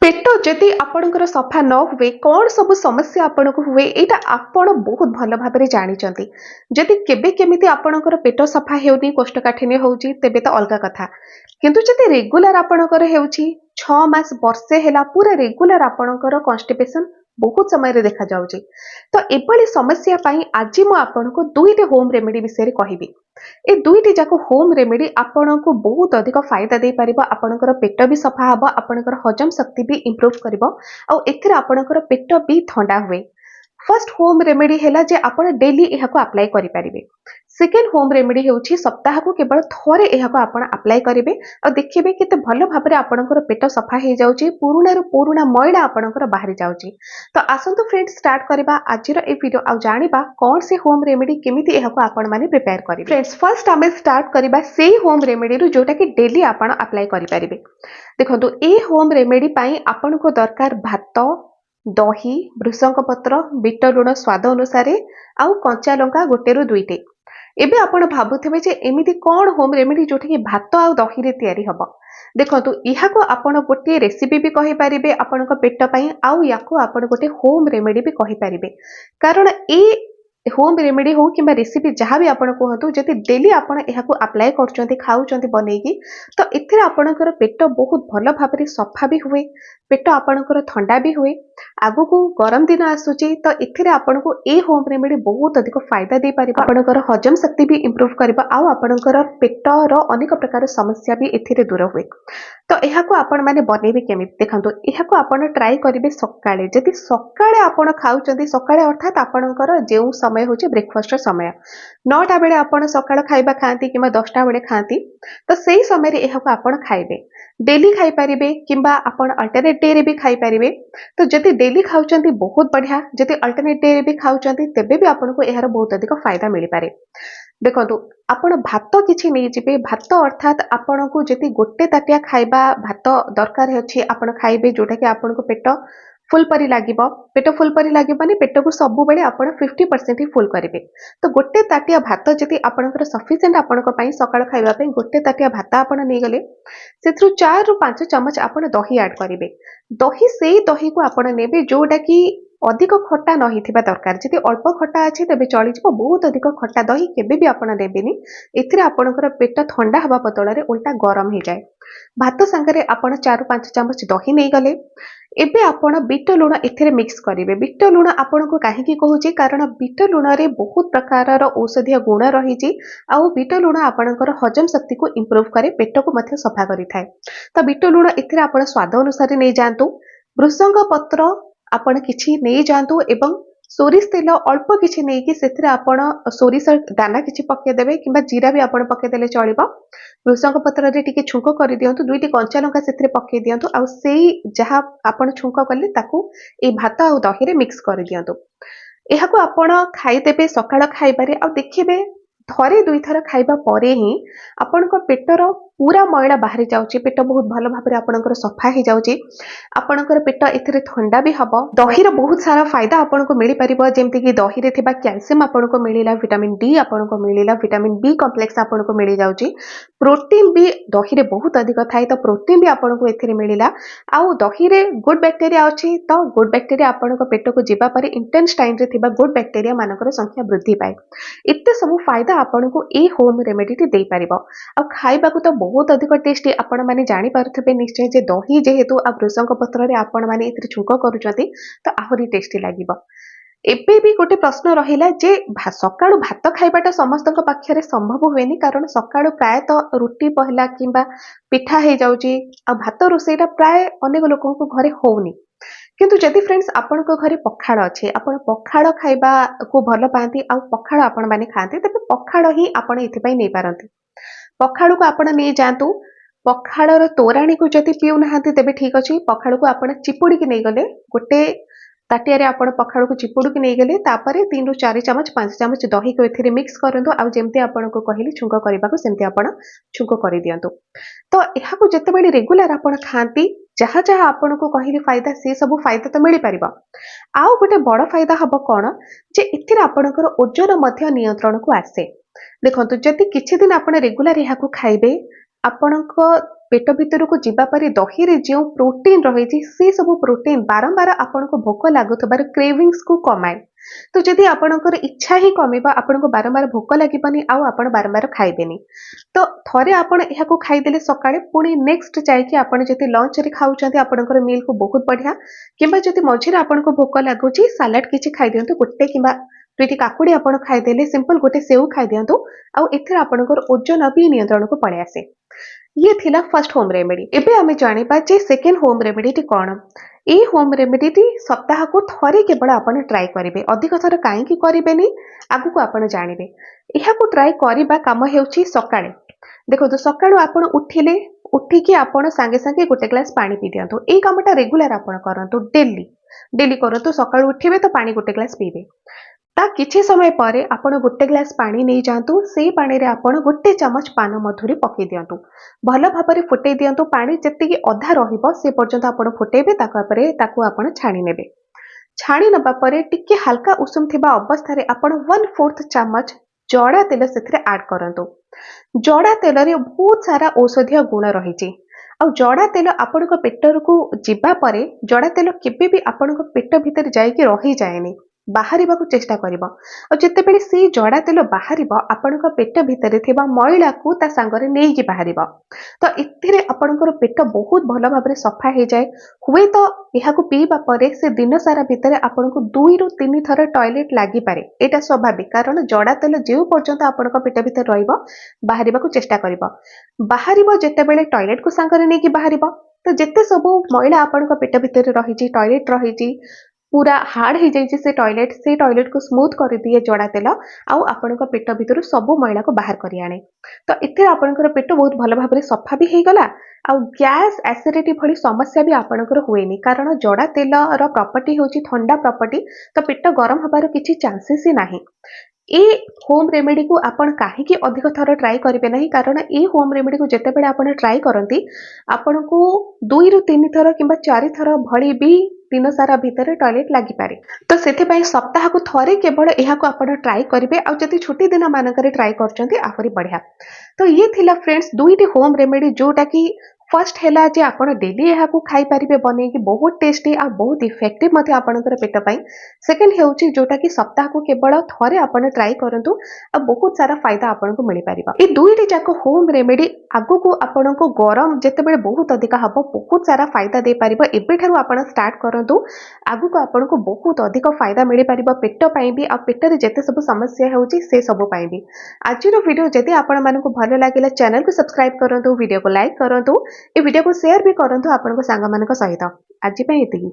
पेट जदि आपणकर सफा न हुए कौन सब समस्या आपनको हुए एटा आपण बहुत भल भाव जानते जदि केबे केमिति आपणकर पेट सफा हेउनी कोष्ठकाठिन्य होउची तेबे तो अलग कथा किंतु जदि रेगुलर आपणकर हेउची 6 मास वर्षे हेला पूरा रेगुलर आपणकर कॉन्स्टिपेशन बहुत समय रे देखा जाउची तो एभली समस्या पई आज मु आपनको दुईटे होम रेमेडी विषय रे कहिबी ए दुईटी जाको होम रेमेडी आपनको बहुत अधिक फायदा दे पारिबो आपणकर पेट भी सफा हबो आपणकर हजम शक्ति भी इंप्रूव करिवो आ एथिरे आपणकर पेट भी ठंडा हुए फर्स्ट होम रेमेडी हैला जे आपण डेली एहाको अप्लाई करि पारिबे सेकेंड होम रेमेडी हेउछि सप्ताह को केवल थोरे एहाको आपण अप्लाई करिवे आ देखिबे केते भलो भाबरे आपणकर पेट सफा हे जाउछि पुरुना रो पुरुना मैला आपणकर बाहरी जाउछि तो आसंतु फ्रेंड्स स्टार्ट करबा आजिर ए वीडियो आ जानिबा कोन से होम रेमेडी केमिति एहाको आपण माने प्रिपेयर करिवे फ्रेंड्स फर्स्ट आमे स्टार्ट करबा सेही होम रेमेडी रो जोटा कि डेली आपण अप्लाई करि पारिबे देखंतु ए होम रेमेडी पई आपनको दरकार भात दही भृषंग पत्र बीट लुण स्वाद अनुसार आउ कंचा लंका गोटे रु दुईटे एबे आपण भाबुथिबे जे एमिति कोन होम रेमेडी जोठी कि भात आउ दही रे तयारी हबो देखंतु इहाको आपण गोटे रेसिपी भी कहि परिबे आपनको पेट पई आउ याको आपण गोटे होम रेमेडी भी कहि परिबे कारण ए होम रेमेडी हो किंबा रेसिपी जहाँ भी आपण कहतु जदि डेली आपण एहाको अप्लाई करचंती खाउचंती बनेगी तो एथिरे आपणकर पेट बहुत भल भाबरे सफा भी हुए पेट आपणकर ठंडा भी हुए आगु को गरम दिन आसुची तो एथिरे आपनको ए होम रेमेडी बहुत अधिक फायदा दे पारिबा आपणकर हजम शक्ति भी इंप्रूव करबा आ आपणकर पेटर अनेक प्रकार समस्या भी एथिरे दूर हुए तो एहाको आपण माने बनेबे केमिति देखंतु एहाको आपण ट्राई करिवे सकाळे जदि सकाळे आपण खाउचंती सकाळे अर्थात आपणकर जेउ समय होचे ब्रेकफास्ट समय 9टा बेले आपण सकाळ खाइबा खांती किबा 10टा बेले खांती तो सेही समय रे एहाको आपण खाइबे डेली खाइ परिबे किबा आपण अल्टरनेट डे रे भी खाइ परिबे तो जदि डेली खाउचंती बहुत बढ़िया जदि अल्टरनेट डे रे भी खाउचंती तेबे भी आपनको एहार बहुत अधिक फायदा मिलि पारे देखंतु आपण भात किछि नै जिबे भात अर्थात आपनको जति गोटे ताटिया खाइबा भात दरकार अछि आपण खाइबे जोटा कि आपनको पेट फुल परी लागिबो पेट फुल परी लागिबानी पेट को सब बेले आपण 50% ही फुल करिवे तो गोटे ताटिया भात जति आपणकर सफिशिएंट आपणक पई सकाळ खाइबा पई गोटे ताटिया भात आपण नै गले सेथरु 4 रु 5 चमच आपण दही ऐड करिवे दही सेही दही को आपण नेबे जोटा कि अधिक खट्टा नहीं थिबा दरकार जति अल्प खट्टा अछि तबे चली जिवो बहुत अधिक खट्टा दही केबे भी आपण नेबेनी एथिरे आपणकर पेट ठंडा हवा बदଳରେ उल्टा गरम हे जाय भात संगरे आपण 4 रु 5 चमच दही नै गले एबे आपण बीट लुण एथिरे मिक्स करिवे बीट लुण आपनको काहे की कहूची कारण बीट लुण रे बहुत प्रकारर औषधीय गुण रहिची आ बीट लुण आपणकर हजम शक्ति को इंप्रूव करे पेट को मध्य सफा करि थाए तो बीट लुण एथिरे आपण स्वाद अनुसार नै जानतु भृषंग पत्र आपण किछि नै जानतु एवं सोरिष तेल अल्प किछि नै कि सेथिरे आपण सोरिष दाना किछि पके देबे किबा जीरा भी आपण पके देले चलिबो भृषंग पत्र रे टिके छुंको करि दियंतु दुईटी कंचा लंका सेथिरे पके दियंतु आ सेही जहा आपण छुंको करले ताकू ए भात आ दही रे मिक्स करि दियंतु एहाको आपण खाइ देबे सकाळ खाइबारे आ देखिबे थरे दुई थर खाइबा परे ही आपणको पेटर पूरा मैला बाहरी जाउची पेट बहुत भल भाबरे आपणकर सफा हे जाउची आपणकर पेट एथिरे ठंडा भी हबो दही रो बहुत सारा फायदा आपणको मिली परिबो जेमति कि दही रे थिबा कैल्शियम आपणको मिलिला विटामिन डी आपणको मिलिला विटामिन बी कॉम्प्लेक्स आपणको मिली जाउची प्रोटीन भी दही रे बहुत अधिक थाई तो प्रोटीन भी आपणको एथिरे मिलिला आ दही रे गुड बैक्टीरिया अछि तो गुड बैक्टीरिया आपणको पेट को जिबा परे इंटेस्टाइन रे थिबा गुड बैक्टीरिया मानकर संख्या वृद्धि पाए इत्ते सब फायदा आपणको ए होम रेमेडी टी दे पारिबो आ खाइबा को तो बहुत अधिक टेस्टी आपण माने जानि पारथबे निश्चय जे दही जेहेतु आ भृषंग पत्र रे आपण माने इतरे छुंको करूचंती तो आहुरी टेस्टी लागिबो एबे भी गोटे प्रश्न रहिला जे सकाळु भात खाइबाटा समस्तक पाखरे संभव होएनी कारण सकाळु प्राय तो रुटी पहला किबा पिठा हे जाउची आ भात रोसेटा प्राय अनेक लोकन को घरे होउनी किंतु जदि फ्रेंड्स आपण को घरे पखाड़ अच्छे आपण पखाड़ खाइबा को भल पाती आ पखाड़ आपण माने खाते तबे पखाड़ ही आपण एथिपाई नै पारंती पखाड़ को आपण नै जानतु पखाड़र तोराणी को जदि पिउ नाहांती तेबे ठीक अछि पखाड़ को आपण चिपुड़ी के नै गले गोटे ताटिया रे आपण पखाड़ को चिपुड़ी के नै गले तापरे 3 रु 4 चमच 5 चमच दही को एथिरे मिक्स करंतु आ जेमते आपण को कहिली छुंको करबा को सेमते आपण छुंको करि दियंतु तो एहा को जते बेले रेगुलर आपण खांती जहाँ जहाँ आपण को कहिली फायदा से सब फायदा तो मिली परिबा आउ गोटे बड़ फायदा हबो कोन जे एथिरे आपणकर ओजन मध्य नियंत्रण को आसे देखंतु जति किछि दिन आपण रेगुलर एहा को खाइबे आपणको पेट भितर को जीवा पर दही रे जो प्रोटीन रही से सब प्रोटीन बारंबार आपको भोक लगुवर क्रेविंग्स को कमाए। तो जदि आपणकर इच्छा ही कमिबा आपको बारंबार भोक लगे आप बारंबार खाइबेनी। तो थरे आपण यहां खाईदेले सकाळे पुणी नेक्स्ट जाइए आपण जति लंच रे खाउछंती आपणकर मील को बहुत बढ़िया किंबा जति मझिरे आपनको भोक लागुची सालाड किछि खाइ दियंतु गोटे किंबा दुईटी काकुड़ी आपण खाईदेले सिंपल गोटे सेव खाइ दियंतु आउ एथिर आपणकर ओजन भी नियंत्रण को पळे आसे। ये थिला फर्स्ट होम रेमेडी। एबे आमे जानिबा जे सेकेंड होम रेमेडी टी कोन। ए होम रेमेडी टी सप्ताह को थरे केवल आपण ट्राई करिवे अधिक थर काहे की करिवेनी आगु को आपण जानिबे। एहा को ट्राई करिबा काम हेउची सकाळे देखो सकाळु आपण उठिले उठिकी आपण सांगे सांगे गोटे ग्लास पानी पी दियंतु। ए कामटा रेगुलर आपण करंतु डेली डेली करंतु सकाळु उठिबे तो पानी गोटे ग्लास पीबे ता किछि समय परे आपण गोटे ग्लास पानी नहीं जातु से पानी रे आपण गोटे चमच पान मधुरी पकई दियंतु भल भाबरे फुटई दियंतु पानी जेतिकी अधा रहिबो से पर्यंत आपण फुटेबे ताकू आपण छाणी नेबे। छाणी नबा परे टिके हल्का उषुम थिबा अवस्था रे आपण 1/4 चमच जड़ा तेल सेथिरे ऐड करंतु। जड़ा तेल रे बहुत सारा औषधीय गुण रही आ जड़ा तेल आपण पेटर को जीवा परे जड़ा तेल केबे भी आपण पेट भीतर जाइके रही जाएनी बाहर को चेष्टा करिबो और जेतेबेले से जड़ा तेल बाहर आपण पेट भीतर थिबा मैला को ता सांगरे नेकी बाहर तो इथिरे आपणकर पेट बहुत भल भाबरे सफा हो जाए हुए तो यह पीवा परे से दिन सारा भितर आपन को 2 रु 3 थर टॉयलेट लागी पारे। एटा स्वाभाविक कारण जड़ा तेल जो पर्यंत आपण पेट भीतर रहिबो बाहर को चेष्टा करिबो बाहर जेतेबेले टॉयलेट को सांगरे नेकी बाहर तो जेते सब मैला आपण पेट भीतर रही टॉयलेट रही पूरा हार्ड हो जाइए से टॉयलेट को स्मूथ कर दिए जड़ा तेल आउ आपण पेट भीतर सब मैला को बाहर कर आने तो इथे आपणकर पेट बहुत भल भाव सफा भी हो गला आउ गैस एसिडिटी भली समस्या भी आपणकर हुएनी कारण जड़ा तेल रो प्रॉपर्टी होची ठंडा प्रॉपर्टी तो पेट गरम हबार किछि चांसेस ही नाही। ए होम रेमेडी को आपण काहेकि अधिक थर ट्राई करिवे नहीं कारण ए होम रेमेडी को जेतेबेले आपण ट्राई करंती आपण को 2 रु 3 थर किंबा 4 थर भली भी दिन सारा भितर टॉयलेट लगी पारे तो सेथिबाई सप्ताह को थरे केवल यह को आपण ट्राई करिवे आ जति छुट्टी दिन मानकरे ट्राई करचंती आहुरी बढ़िया। तो ये थिला फ्रेंड्स दुईटी होम रेमेडी जोटा कि फर्स्ट हैला जे आपण डेली यह को खाई परिबे बने कि बहुत टेस्टी आ बहुत इफेक्टिव मते आपणकर पेट पई। सेकंड हेउची जोटा कि सप्ताह को केवल थरे आपण ट्राई करंतु आ बहुत सारा फायदा आपण को मिली परिबा। ए दुईटी जाको होम रेमेडी आगु को आपण को गरम जेतेबेले बहुत अधिक हबो बहुत सारा फायदा दे परिबो एबे थारु आपण स्टार्ट करंतु आगु को आपण को बहुत अधिक फायदा मिली परिबो पेट पई भी आ पेट रे जेते सब समस्या हेउची से सब पई भी। आजिरो वीडियो जदि आपण मानको भलो लागिला चैनल को सब्सक्राइब करंतु वीडियो को लाइक करंतु ए वीडियो को शेयर भी करंतु आपण को सांगा मानक सहित। आज पे एतिकी।